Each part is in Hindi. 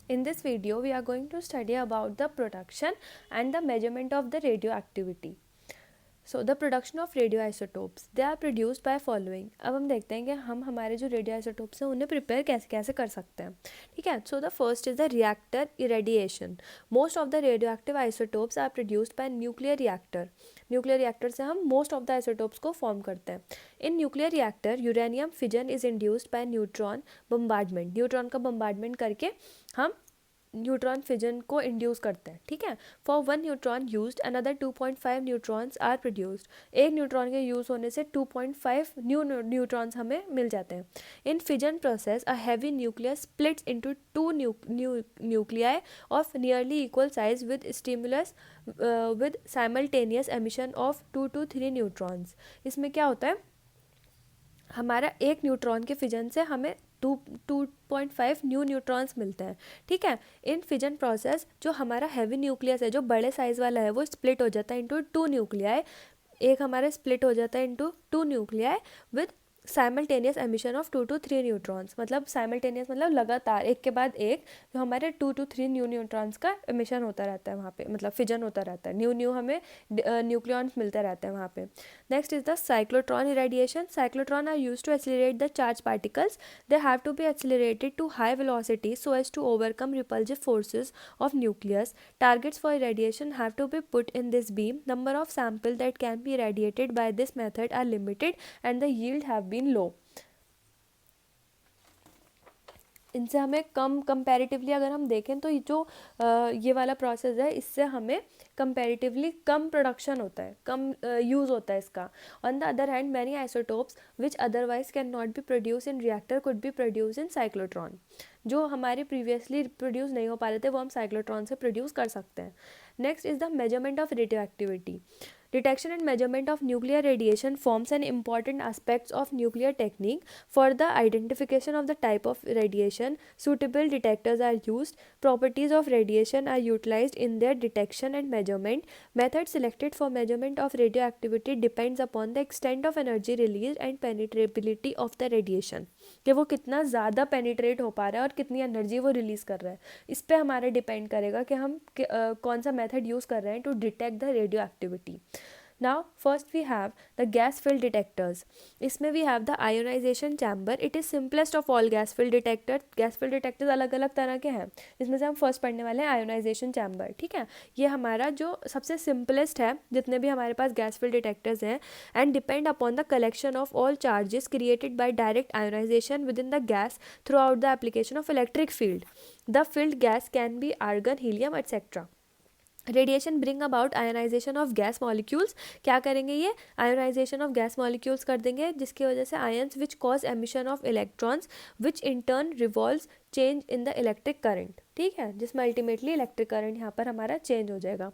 In this video, we are going to study about the production and the measurement of the radioactivity. So the production of radioisotopes, they are produced by following. अब हम देखते हैं कि हम हमारे जो radioisotopes हैं उन्हें प्रिपेयर कैसे कैसे कर सकते हैं. ठीक है. So the first is the reactor irradiation. Most of the radioactive isotopes are produced by nuclear reactor. Nuclear reactor से हम मोस्ट ऑफ द आइसोटोप्स को फॉर्म करते हैं. In nuclear reactor uranium fission is induced by neutron bombardment. Neutron का बम्बार्डमेंट करके हम न्यूट्रॉन फिजन को इंड्यूस करते हैं. ठीक है. For one neutron used another 2.5 neutrons are produced. एक न्यूट्रॉन के यूज़ होने से 2.5 न्यूट्रॉन्स हमें मिल जाते हैं. In fission process a heavy nucleus splits into two nuclei of nearly equal size with stimulus with simultaneous emission of 2 to 3 neutrons. इसमें क्या होता है, हमारा एक न्यूट्रॉन के फिजन से हमें 2.5 न्यूट्रॉन्स मिलते हैं. ठीक है. इन फिजन प्रोसेस जो हमारा हैवी न्यूक्लियस है, जो बड़े साइज वाला है, वो स्प्लिट हो जाता है इनटू 2 न्यूक्लियाई. एक हमारे स्प्लिट हो जाता है into 2 nuclei with simultaneous emission of 2 to 3 neutrons. मतलब साइमल्टेनियस मतलब लगातार एक के बाद एक जो हमारे 2 to 3 न्यूट्रॉन्स का एमिशन होता रहता है वहाँ पे, मतलब फिजन होता रहता है. न्यू हमें न्यूक्लियॉन्स मिलते रहते हैं वहाँ पे. Next is the cyclotron irradiation. Cyclotron are used to accelerate the charge particles. They have to be accelerated to high velocity so as to overcome repulsive forces of nucleus. Targets for irradiation have to be put in this beam. Number of samples that can be irradiated by this method are limited and the yield have been low. इनसे हमें कम कंपैरेटिवली अगर हम देखें तो ये वाला प्रोसेस है, इससे हमें कंपैरेटिवली कम प्रोडक्शन होता है, कम यूज़ होता है इसका. On the other hand many isotopes which otherwise can not be produce in reactor could be produce in cyclotron. जो हमारे प्रीवियसली प्रोड्यूस नहीं हो पा रहे थे वो हम साइक्लोट्रॉन से प्रोड्यूस कर सकते हैं. Next is the measurement of radioactivity. Detection and measurement of nuclear radiation forms an important aspect of nuclear technique. For the identification of the type of radiation, suitable detectors are used. Properties of radiation are utilized in their detection and measurement. Method selected for measurement of radioactivity depends upon the extent of energy released and penetrability of the radiation. कि वो कितना ज़्यादा पेनिट्रेट हो पा रहा है और कितनी एनर्जी वो रिलीज़ कर रहा है, इस पर हमारा डिपेंड करेगा कि हम कौन सा मेथड यूज़ कर रहे हैं to detect the radioactivity. Now first we have the gas filled detectors. इसमें we have the ionization chamber. It is simplest of all gas filled detector. gas filled detectors अलग अलग तरह के हैं, इसमें से हम फर्स्ट पढ़ने वाले हैं ionization chamber. ठीक है. ये हमारा जो सबसे सिंपलेस्ट है जितने भी हमारे पास gas filled detectors हैं, and depend upon the collection of all charges created by direct ionization within the gas throughout the application of electric field. The filled gas can be argon, helium, etc. Radiation bring about ionization of gas molecules. क्या करेंगे, ये आयोनाइजेशन ऑफ गैस मॉलिक्यूल्स कर देंगे जिसकी वजह से ions which cause emission of electrons which in turn revolves change in the electric current. ठीक है. जिसमें अल्टीमेटली इलेक्ट्रिक करंट यहाँ पर हमारा चेंज हो जाएगा.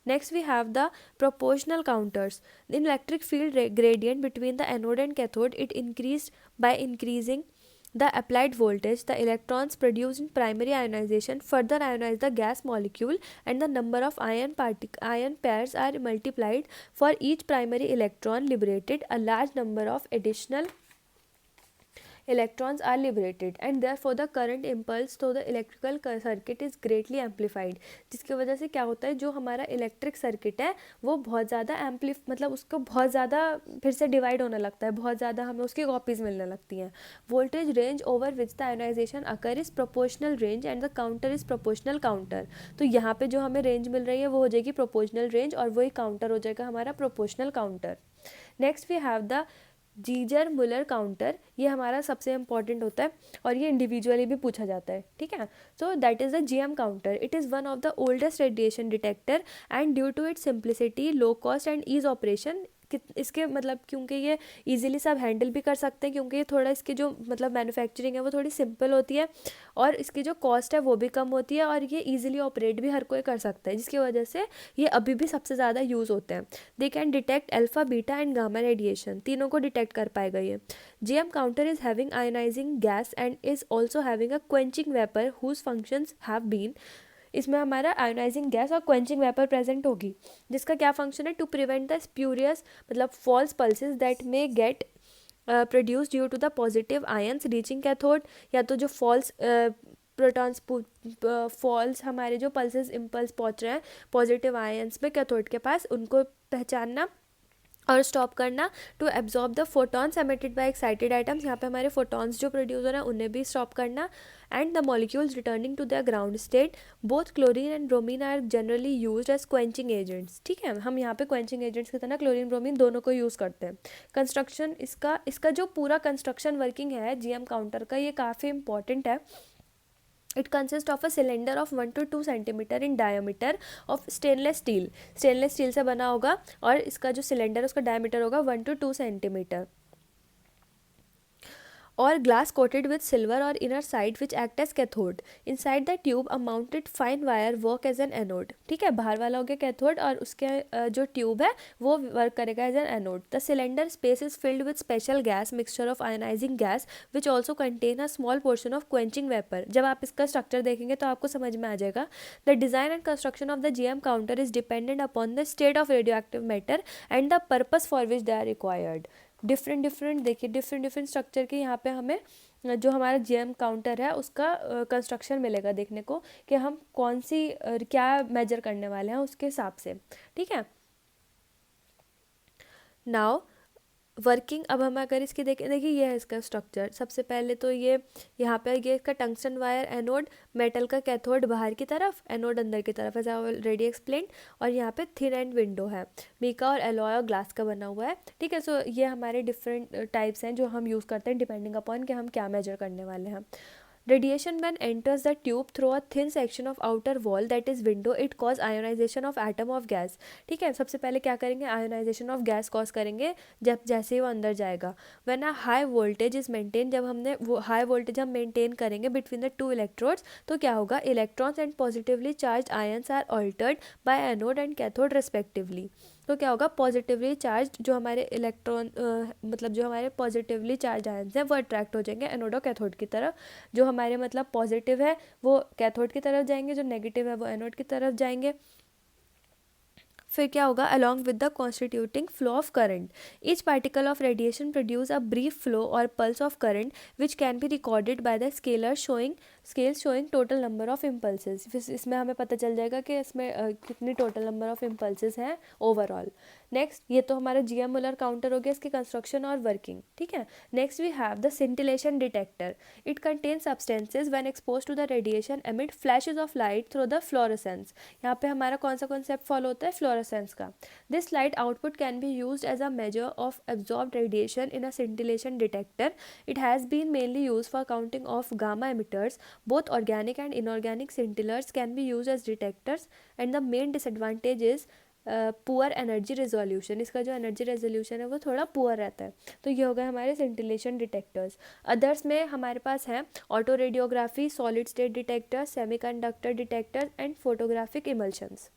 Next we have the proportional counters. In electric field gradient between the anode and cathode it increase by increasing the applied voltage. The electrons produced in primary ionization further ionize the gas molecule and the number of ion pairs are multiplied. For each primary electron liberated, a large number of additional electrons are liberated and therefore the current impulse to the electrical circuit is greatly amplified. जिसकी वजह से क्या होता है, जो हमारा इलेक्ट्रिक सर्किट है वो बहुत ज़्यादा मतलब उसको बहुत ज़्यादा फिर से डिवाइड होने लगता है, बहुत ज़्यादा हमें उसकी कॉपीज मिलने लगती हैं. Voltage range over which the ionization occur is proportional range and the counter is proportional counter. तो यहाँ पे जो हमें रेंज मिल रही है वो हो जाएगी प्रोपोर्शनल रेंज और वही काउंटर हो जाएगा हमारा proportional counter. Next we have the Geiger Muller counter. ये हमारा सबसे इंपॉर्टेंट होता है और ये इंडिविजुअली भी पूछा जाता है. ठीक है. So that is the GM counter. It is one of the oldest radiation detector and due to its simplicity, low cost and ease operation. इसके मतलब क्योंकि ये इजीली सब हैंडल भी कर सकते हैं, क्योंकि ये थोड़ा इसकी जो मतलब मैन्युफैक्चरिंग है वो थोड़ी सिंपल होती है और इसकी जो कॉस्ट है वो भी कम होती है और ये इजीली ऑपरेट भी हर कोई कर सकता है, जिसकी वजह से ये अभी भी सबसे ज़्यादा यूज़ होते हैं. They can detect alpha, beta and gamma radiation. तीनों को डिटेक्ट कर पाएगा ये. GM counter is having ionizing gas and is also having a quenching vapour whose functions have been. इसमें हमारा आयोनाइजिंग गैस और क्वेंचिंग वेपर प्रेजेंट होगी, जिसका क्या फंक्शन है, टू प्रिवेंट द स्प्यूरियस मतलब false pulses that may get produce due to the positive ions reaching cathode. या तो जो फॉल्स प्रोटॉन्स फॉल्स हमारे जो पल्सेस इम्पल्स पहुंच रहे हैं पॉजिटिव आयंस में कैथोड के पास, उनको पहचानना और स्टॉप करना, to absorb the photons emitted by excited items, यहाँ पे हमारे फोटॉन्स जो प्रोड्यूस हो रहे हैं उन्हें भी स्टॉप करना, and the molecules returning to the ground state. Both chlorine and bromine are generally used as quenching agents, ठीक है, हम यहाँ पे क्वेंचिंग एजेंट्स की तरह क्लोरीन ब्रोमीन दोनों को यूज़ करते हैं। कंस्ट्रक्शन इसका जो पूरा कंस्ट्रक्शन वर्किंग है जीएम काउंटर का, ये काफ़ी इंपॉर्टेंट है। It consists of a cylinder of 1 to 2 centimeter in diameter of stainless steel. Stainless steel से बना होगा और इसका जो सिलेंडर उसका डायमीटर होगा 1 to 2 centimetre, or glass coated with silver or inner side which act as cathode. Inside the tube a mounted fine wire work as an anode. ठीक है, बाहर वाला हो गया कैथोड और उसके जो ट्यूब है वो वर्क करेगा as an anode. The cylinder space is filled with special gas mixture of ionizing gas which also contain a small portion of quenching vapour. जब आप इसका स्ट्रक्चर देखेंगे तो आपको समझ में आ जाएगा. The design and construction of the GM counter is dependent upon the state of radio active matter and the purpose for which they are required. Different देखिए डिफरेंट स्ट्रक्चर के यहाँ पे हमें जो हमारा जीएम काउंटर है उसका कंस्ट्रक्शन मिलेगा देखने को कि हम कौन सी क्या मेजर करने वाले हैं उसके हिसाब से. ठीक है, नाउ वर्किंग. अब हम अगर इसकी देखिए ये है इसका स्ट्रक्चर. सबसे पहले तो ये यहाँ पे ये इसका टंगस्टन वायर एनोड, मेटल का कैथोड बाहर की तरफ, एनोड अंदर की तरफ, एज आई ऑलरेडी एक्सप्लेन. और यहाँ पे थिन एंड विंडो है, मीका और एलॉय और ग्लास का बना हुआ है. ठीक है, सो ये हमारे डिफरेंट टाइप्स हैं जो हम यूज़ करते हैं डिपेंडिंग अपॉन कि हम क्या मेजर करने वाले हैं. Radiation when enters the tube through a thin section of outer wall that is window, it cause ionization of atom of gas. ठीक है, सबसे पहले क्या करेंगे, ionization of gas cause करेंगे जब जैसे ही वो अंदर जाएगा. When a high voltage is maintained, जब हमने वो high voltage हम maintain करेंगे between the two electrodes, तो क्या होगा, electrons and positively charged ions are altered by anode and cathode respectively. तो क्या होगा, पॉजिटिवली चार्ज जो हमारे इलेक्ट्रॉन मतलब जो हमारे पॉजिटिवली चार्ज आयंस हैं वो अट्रैक्ट हो जाएंगे एनोड और कैथोड की तरफ. जो हमारे मतलब पॉजिटिव है वो कैथोड की तरफ जाएंगे, जो नेगेटिव है वो एनोड की तरफ जाएंगे. फिर क्या होगा, along with the constituting flow of current, each particle of radiation produce a brief flow or pulse of current which can be recorded by the scale showing total number of impulses. इसमें हमें पता चल जाएगा कि इसमें कितनी टोटल नंबर ऑफ इम्पल्सेस हैं ओवरऑल. नेक्स्ट, ये तो हमारा जीएम मुलर काउंटर हो गया, इसकी कंस्ट्रक्शन और वर्किंग. ठीक है, next we have the scintillation detector. It contain substances when expose to the radiation emit flashes of light through the fluorescence. यहाँ पे हमारा कौन सा कॉन्सेप्ट फॉलो होता है, फ्लोरेसेंस का. This light output can be used as a measure of absorbed radiation in a scintillation detector. It has been mainly used for counting of gamma emitters. Both organic and inorganic scintillators can be used as detectors and the main disadvantage is poor energy resolution. इसका जो एनर्जी रेजोल्यूशन है वो थोड़ा पुअर रहता है. तो ये हो गए हमारे सिंटिलेशन डिटेक्टर्स. अदर्स में हमारे पास हैं auto radiography, solid state detector, semiconductor detector and photographic emulsions.